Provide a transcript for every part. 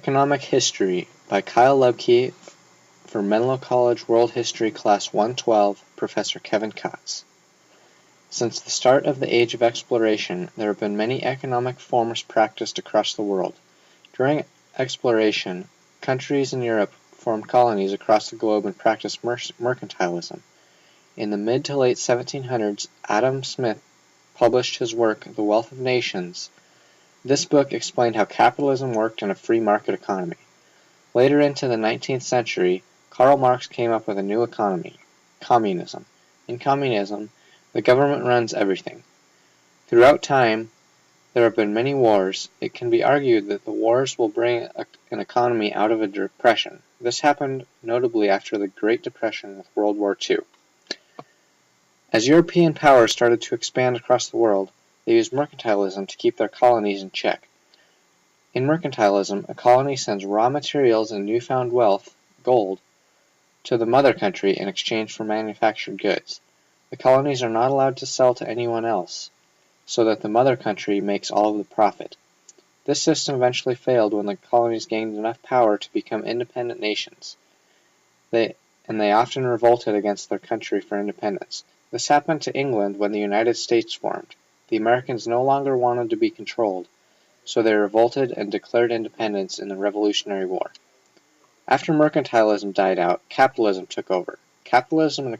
Economic History by Kyle Lebke for Menlo College World History Class 112, Professor Kevin Kotz. Since the start of the Age of Exploration, there have been many economic forms practiced across the world. During exploration, countries in Europe formed colonies across the globe and practiced mercantilism. In the mid to late 1700s, Adam Smith published his work, The Wealth of Nations. This book explained how capitalism worked in a free market economy. Later into the 19th century, Karl Marx came up with a new economy, communism. In communism, the government runs everything. Throughout time, there have been many wars. It can be argued that the wars will bring an economy out of a depression. This happened notably after the Great Depression with World War II. As European powers started to expand across the world, they used mercantilism to keep their colonies in check. In mercantilism, a colony sends raw materials and newfound wealth, gold, to the mother country in exchange for manufactured goods. The colonies are not allowed to sell to anyone else, so that the mother country makes all of the profit. This system eventually failed when the colonies gained enough power to become independent nations. They often revolted against their country for independence. This happened to England when the United States formed. The Americans no longer wanted to be controlled, so they revolted and declared independence in the Revolutionary War. After mercantilism died out, capitalism took over. Capitalism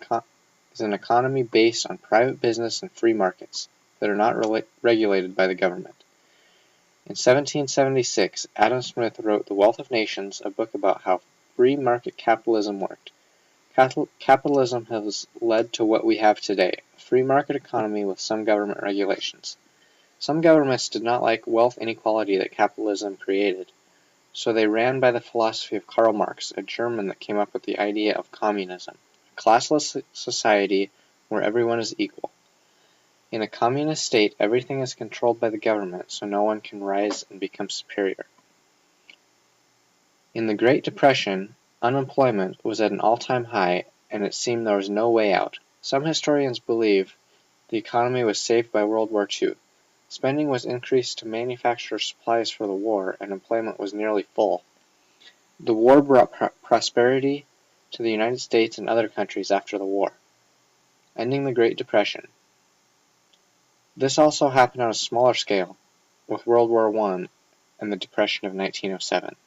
is an economy based on private business and free markets that are not regulated by the government. In 1776, Adam Smith wrote The Wealth of Nations, a book about how free market capitalism worked. Capitalism has led to what we have today, a free market economy with some government regulations. Some governments did not like wealth inequality that capitalism created, so they ran by the philosophy of Karl Marx, a German that came up with the idea of communism, a classless society where everyone is equal. In a communist state, everything is controlled by the government, so no one can rise and become superior. In the Great Depression, unemployment was at an all-time high, and it seemed there was no way out. Some historians believe the economy was saved by World War II. Spending was increased to manufacture supplies for the war, and employment was nearly full. The war brought prosperity to the United States and other countries after the war, ending the Great Depression. This also happened on a smaller scale, with World War I and the Depression of 1907.